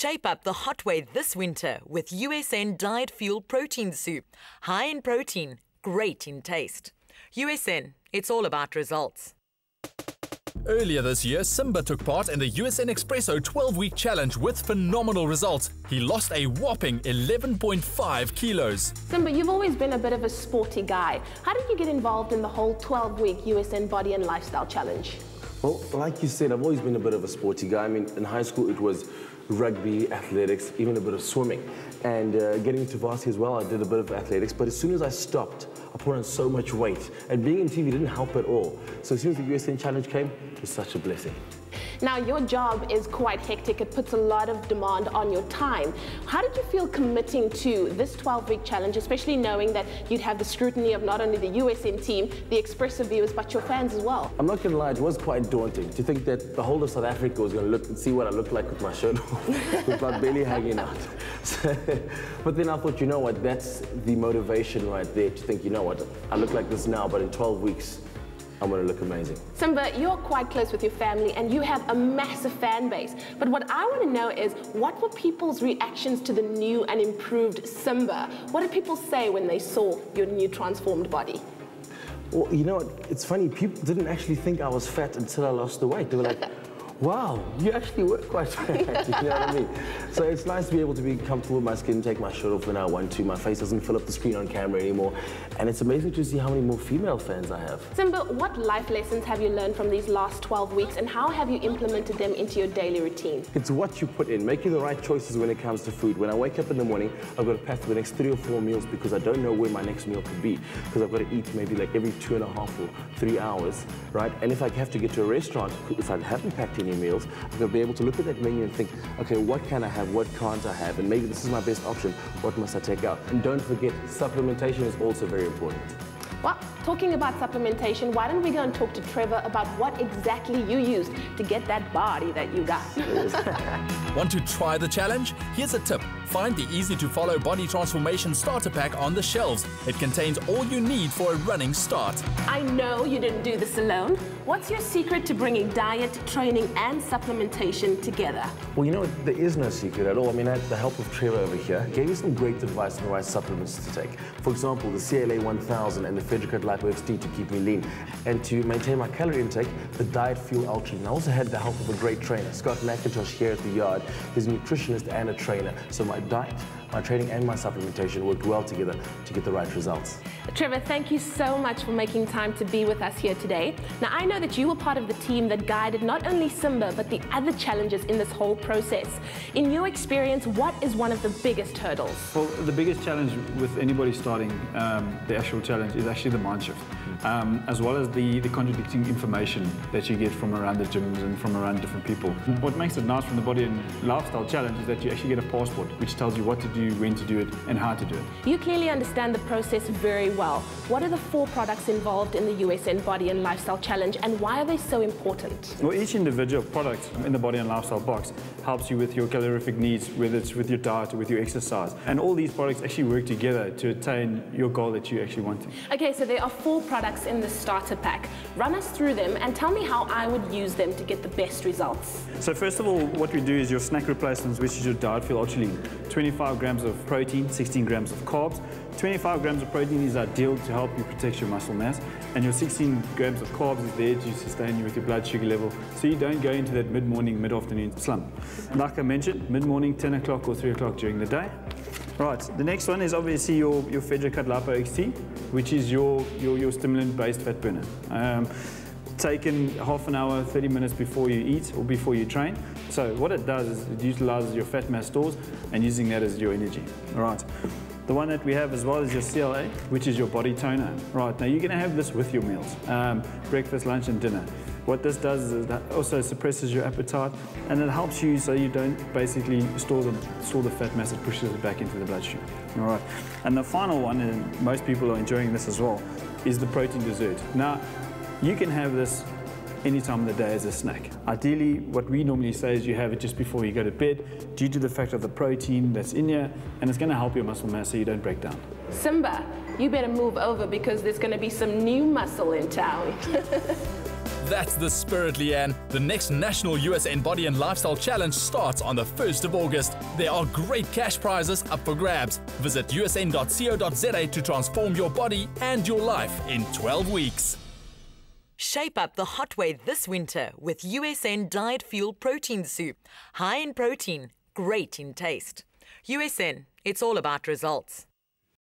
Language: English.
Shape up the hot way this winter with USN Diet Fuel Protein Soup. High in protein, great in taste. USN, it's all about results. Earlier this year, Simba took part in the USN Espresso 12-week challenge with phenomenal results. He lost a whopping 11.5 kilos. Simba, you've always been a bit of a sporty guy. How did you get involved in the whole 12-week USN Body and Lifestyle Challenge? Well, like you said, I've always been a bit of a sporty guy. I mean, in high school it was rugby, athletics, even a bit of swimming. And getting to varsity as well, I did a bit of athletics. But as soon as I stopped, I put on so much weight. And being in TV didn't help at all. So as soon as the USN challenge came, it was such a blessing. Now, your job is quite hectic. It puts a lot of demand on your time. How did you feel committing to this 12-week challenge, especially knowing that you'd have the scrutiny of not only the USN team, the Expressive viewers, but your fans as well? I'm not going to lie, it was quite daunting to think that the whole of South Africa was going to look and see what I looked like with my shirt off, with my belly hanging out. But then I thought, you know what, that's the motivation right there, to think, you know what, I look like this now, but in 12 weeks, I'm going to look amazing. Simba, you're quite close with your family and you have a massive fan base. But what I want to know is, what were people's reactions to the new and improved Simba? What did people say when they saw your new transformed body? Well, you know what, it's funny, people didn't actually think I was fat until I lost the weight. They were like, wow, you actually were quite fat, you know what I mean? So it's nice to be able to be comfortable with my skin, take my shirt off when I want to. My face doesn't fill up the screen on camera anymore. And it's amazing to see how many more female fans I have. Simba, what life lessons have you learned from these last 12 weeks and how have you implemented them into your daily routine? It's what you put in, making the right choices when it comes to food. When I wake up in the morning, I've got to pack for the next 3 or 4 meals because I don't know where my next meal could be. Because I've got to eat maybe like every 2.5 or 3 hours, right? And if I have to get to a restaurant, if I haven't packed any meals, I'm going to be able to look at that menu and think, okay, what can I have, what can't I have, and maybe this is my best option, what must I take out? And don't forget, supplementation is also very important. Well, talking about supplementation, why don't we go and talk to Trevor about what exactly you used to get that body that you got? Want to try the challenge? Here's a tip. Find the easy-to-follow body transformation starter pack on the shelves. It contains all you need for a running start. I know you didn't do this alone. What's your secret to bringing diet, training and supplementation together? Well, you know, there is no secret at all. I mean, I had the help of Trevor over here. He gave me some great advice on the right supplements to take. For example, the CLA 1000 and the Fedricat Lipo XT to keep me lean. And to maintain my calorie intake, the Diet Fuel Ultra. And I also had the help of a great trainer, Scott McIntosh here at the yard. He's a nutritionist and a trainer. So my diet, my training and my supplementation worked well together to get the right results. Trevor, thank you so much for making time to be with us here today. Now, I know that you were part of the team that guided not only Simba, but the other challenges in this whole process. In your experience, what is one of the biggest hurdles? Well, the biggest challenge with anybody starting the actual challenge is actually the mind shift, as well as the contradicting information that you get from around the gyms and from around different people. What makes it nice from the Body and Lifestyle Challenge is that you actually get a passport, which tells you what to do, when to do it, and how to do it. You clearly understand the process very well. What are the 4 products involved in the USN Body and Lifestyle Challenge, and why are they so important? Well, each individual product in the Body and Lifestyle box helps you with your calorific needs, whether it's with your diet or with your exercise. And all these products actually work together to attain your goal that you actually want to. Okay, so there are 4 products in the starter pack. Run us through them and tell me how I would use them to get the best results. So first of all, what we do is your snack replacements, which is your Diet Fuel Ultra Lean. 25 grams of protein, 16 grams of carbs. 25 grams of protein is ideal to help you protect your muscle mass, and your 16 grams of carbs is there to sustain you with your blood sugar level, so you don't go into that mid-morning, mid-afternoon slump. Like I mentioned, mid-morning, 10 o'clock or 3 o'clock during the day. Right, the next one is obviously your Fedricat Lipo XT, which is your stimulant-based fat burner. Taken half an hour, 30 minutes before you eat or before you train. So what it does is it utilizes your fat mass stores and using that as your energy. All right. The one that we have as well is your CLA, which is your body toner. Right, now you're going to have this with your meals, breakfast, lunch and dinner. What this does is that also suppresses your appetite, and it helps you so you don't basically store the fat mass, it pushes it back into the bloodstream. All right, and the final one, and most people are enjoying this as well, is the protein dessert. Now, you can have this any time of the day as a snack. Ideally, what we normally say is you have it just before you go to bed, due to the fact of the protein that's in here, and it's going to help your muscle mass so you don't break down. Simba, you better move over because there's going to be some new muscle in town. That's the spirit, Leanne. The next National USN Body and Lifestyle Challenge starts on the 1st of August. There are great cash prizes up for grabs. Visit usn.co.za to transform your body and your life in 12 weeks. Shape up the hot way this winter with USN Diet Fuel Protein Soup. High in protein, great in taste. USN, it's all about results.